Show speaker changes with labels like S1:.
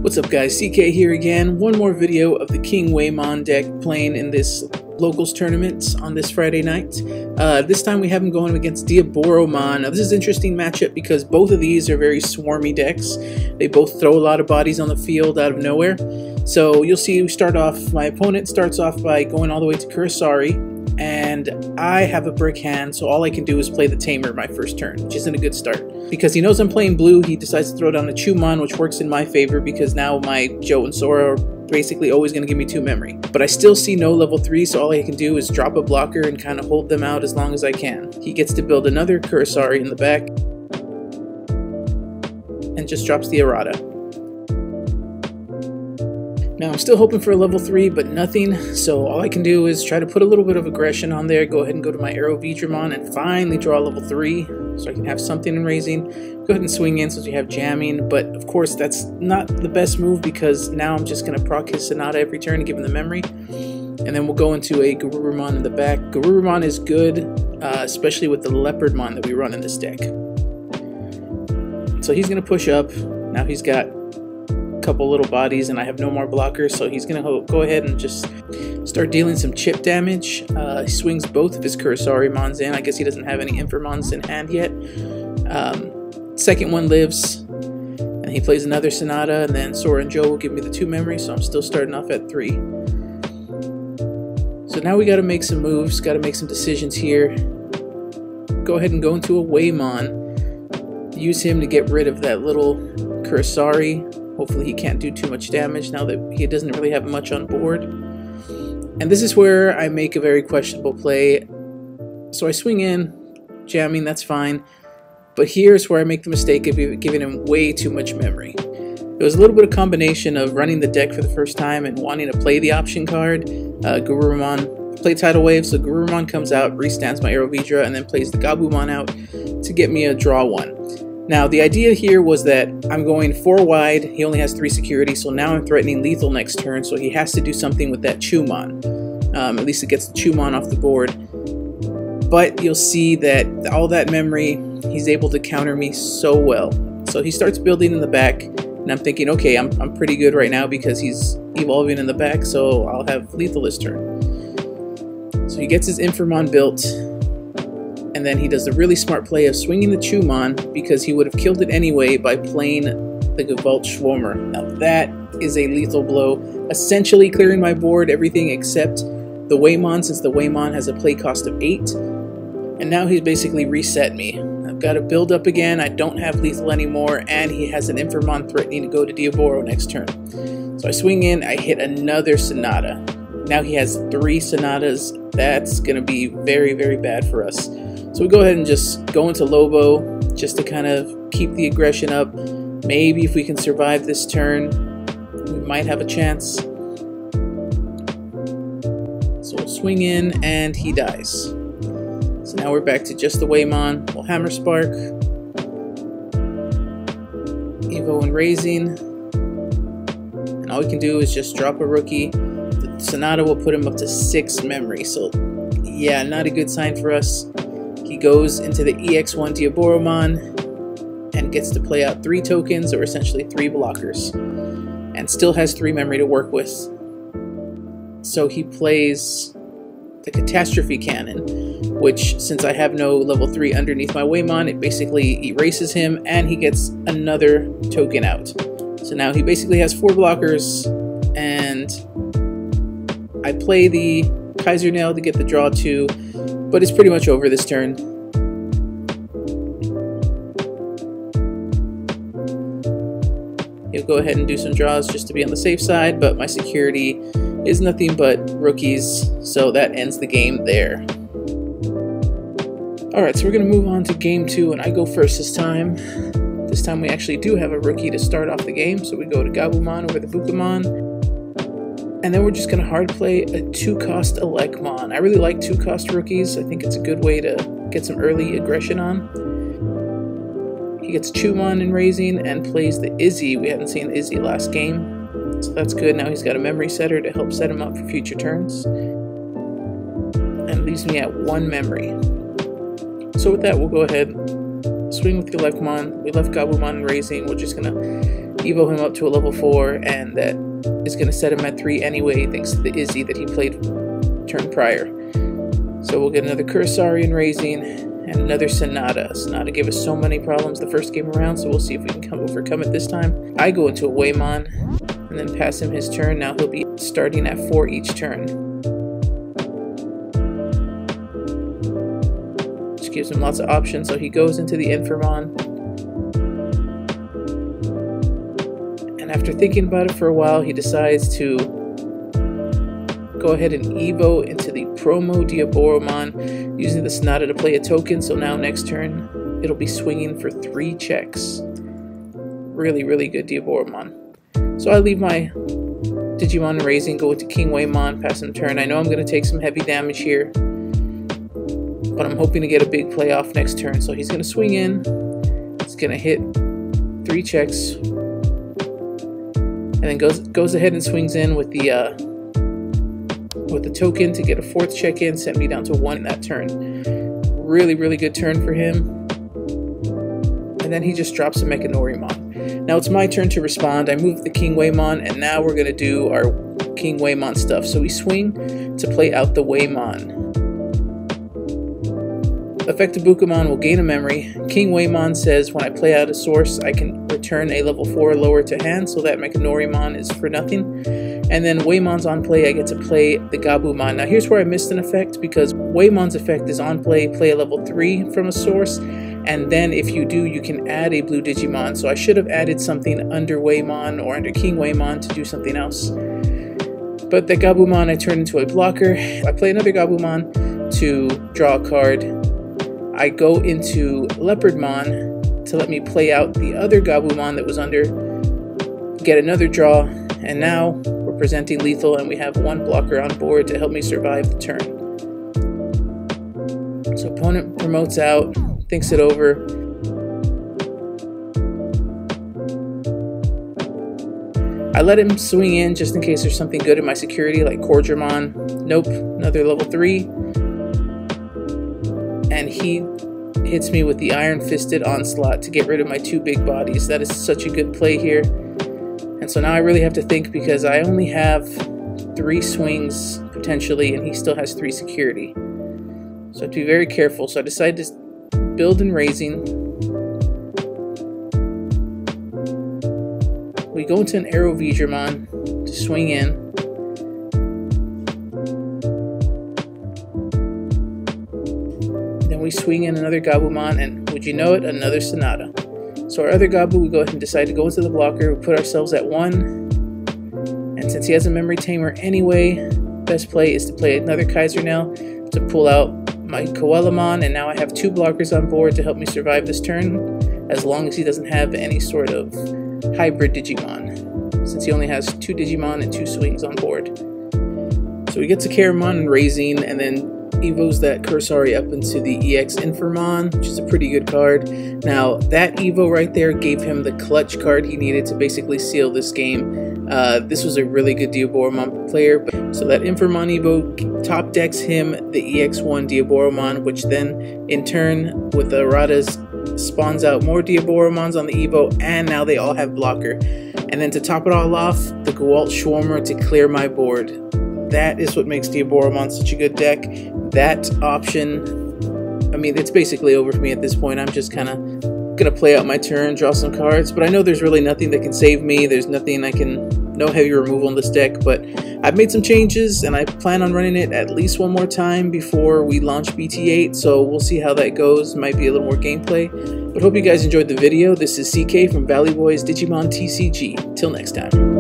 S1: What's up guys, CK here again. One more video of the KingWhamon deck playing in this locals tournament on this Friday night. This time we have him going against Diaboromon. Now this is an interesting matchup because both of these are very swarmy decks. They both throw a lot of bodies on the field out of nowhere. So you'll see we start off, my opponent starts off by going all the way to Kurosari, and I have a brick hand, so all I can do is play the Tamer my first turn, which isn't a good start. Because he knows I'm playing blue, he decides to throw down the KingWhamon, which works in my favor because now my Joe and Sora are basically always going to give me 2 memory. But I still see no level 3, so all I can do is drop a blocker and kind of hold them out as long as I can. He gets to build another Kurosari in the back and just drops the errata. Now I'm still hoping for a level 3, but nothing, so all I can do is try to put a little bit of aggression on there, go ahead and go to my Diaboromon and finally draw a level 3, so I can have something in raising. Go ahead and swing in since we have jamming, but of course that's not the best move because now I'm just going to proc his Sonata every turn and give him the memory. And then we'll go into a Garurumon in the back. Garurumon is good, especially with the Leopardmon that we run in this deck. So he's going to push up. Now he's got couple little bodies and I have no more blockers, so he's gonna go ahead and just start dealing some chip damage. He swings both of his Kurosarimons in. I guess he doesn't have any Infamons in hand yet. Second one lives and he plays another Sonata, and then Sora and Joe will give me the 2 memory, so I'm still starting off at 3. So now we got to make some moves, got to make some decisions here. Go ahead and go into a Waymon, use him to get rid of that little Kurosari. Hopefully he can't do too much damage now that he doesn't really have much on board. And this is where I make a very questionable play. So I swing in, jamming, that's fine. But here's where I make the mistake of giving him way too much memory. It was a little bit of combination of running the deck for the first time and wanting to play the option card. Garurumon, play Tidal Wave, so Garurumon comes out, restands my Aerovedra, and then plays the Gabumon out to get me a draw 1. Now, the idea here was that I'm going 4 wide, he only has 3 security, so now I'm threatening lethal next turn, so he has to do something with that KingWhamon. At least it gets the KingWhamon off the board. But you'll see that all that memory, he's able to counter me so well. So he starts building in the back, and I'm thinking, okay, I'm pretty good right now because he's evolving in the back, so I'll have lethal this turn. So he gets his Infamon built, and then he does the really smart play of swinging the KingWhamon because he would have killed it anyway by playing the Gavalt Schwarmer. Now that is a lethal blow, essentially clearing my board, everything except the Waymon, since the Waymon has a play cost of 8. And now he's basically reset me. I've got to build up again, I don't have lethal anymore, and he has an Infamon threatening to go to Diaboro next turn. So I swing in, I hit another Sonata. Now he has 3 Sonatas. That's going to be very, very bad for us. So we go ahead and just go into Lobo just to kind of keep the aggression up. Maybe if we can survive this turn, we might have a chance. So we'll swing in and he dies. So now we're back to just the Waymon. We'll Hammer Spark, Evo and Raising, and all we can do is just drop a rookie. The Sonata will put him up to 6 memory, so yeah, not a good sign for us. He goes into the EX1 Diaboromon and gets to play out 3 tokens, or essentially 3 blockers, and still has 3 memory to work with. So he plays the Catastrophe Cannon, which, since I have no level 3 underneath my Waymon, it basically erases him and he gets another token out. So now he basically has 4 blockers, and I play the Kaiser Nail to get the draw 2. But it's pretty much over this turn. He'll go ahead and do some draws just to be on the safe side, but my security is nothing but rookies, so that ends the game there. Alright, so we're going to move on to game 2, and I go first this time. This time we actually do have a rookie to start off the game, so we go to Gabumon over the Bukamon. And then we're just going to hard play a 2-cost Elecmon. I really like 2-cost rookies. I think it's a good way to get some early aggression on. He gets KingWhamon in Raising and plays the Izzy. We hadn't seen the Izzy last game, so that's good. Now he's got a memory setter to help set him up for future turns. And leaves me at 1 memory. So with that, we'll go ahead, swing with the Elecmon. We left Gabumon in Raising. We're just going to evo him up to a level 4, and that is going to set him at 3 anyway, thanks to the Izzy that he played turn prior. So we'll get another Kurosari and Raising, and another Sonata. Sonata gave us so many problems the first game around, so we'll see if we can overcome it this time. I go into a Waymon, and then pass him his turn. Now he'll be starting at 4 each turn. Which gives him lots of options, so he goes into the Infirmon. And after thinking about it for a while, he decides to go ahead and evo into the promo Diaboromon, using the Sonata to play a token. So now next turn it'll be swinging for 3 checks. Really, really good Diaboromon. So I leave my Digimon Raising, go into KingWhamon, pass him turn. I know I'm going to take some heavy damage here, but I'm hoping to get a big playoff next turn. So he's going to swing in, he's going to hit 3 checks, and then goes ahead and swings in with the token to get a 4th check in, set me down to 1 in that turn. Really, really good turn for him. And then he just drops a Mechanorimon. Now it's my turn to respond. I move the KingWhamon, and now we're going to do our KingWhamon stuff. So we swing to play out the Waymon. Effective Bukamon will gain a memory. KingWhamon says when I play out a source, I can return a level 4 or lower to hand, so that Mechanorimon is for nothing. And then Waymon's on play, I get to play the Gabumon. Now here's where I missed an effect, because Waymon's effect is on play a level 3 from a source, and then if you do, you can add a blue Digimon. So I should have added something under Waymon or under KingWhamon to do something else. But the Gabumon I turn into a blocker. I play another Gabumon to draw a card. I go into Leopardmon to let me play out the other Gabumon that was under, get another draw, and now we're presenting lethal, and we have 1 blocker on board to help me survive the turn. So opponent promotes out, thinks it over. I let him swing in just in case there's something good in my security, like Cordramon. Nope, another level 3. And he hits me with the Iron Fisted Onslaught to get rid of my 2 big bodies. That is such a good play here. And so now I really have to think, because I only have 3 swings potentially, and he still has 3 security. So I have to be very careful. So I decide to build and Raising. We go into an Arrow Vidramon to swing in. Then we swing in another Gabumon, and would you know it, another Sonata. So our other Gabu, we go ahead and decide to go into the blocker. We put ourselves at 1. And since he has a Memory Tamer anyway, best play is to play another Kaisernell to pull out my Koalamon, and now I have 2 blockers on board to help me survive this turn, as long as he doesn't have any sort of hybrid Digimon, since he only has 2 Digimon and 2 swings on board. So we get to Karamon and Raising, and then evos that Kurosari up into the EX Infirmon, which is a pretty good card. Now that evo right there gave him the clutch card he needed to basically seal this game. This was a really good Diaboromon player. So that Infirmon evo top decks him the EX1 Diaboromon, which then in turn with the Aradas spawns out more Diaboromons on the evo, and now they all have blocker. And then to top it all off, the Gewalt Schwarmer to clear my board. That is what makes Diaboromon such a good deck. That option, I mean, it's basically over for me at this point. I'm just kind of gonna play out my turn, draw some cards, but I know there's really nothing that can save me. There's nothing no heavy removal in this deck, but I've made some changes, and I plan on running it at least 1 more time before we launch BT8, so we'll see how that goes. Might be a little more gameplay, but hope you guys enjoyed the video. This is CK from Valley Boys Digimon TCG. Till next time.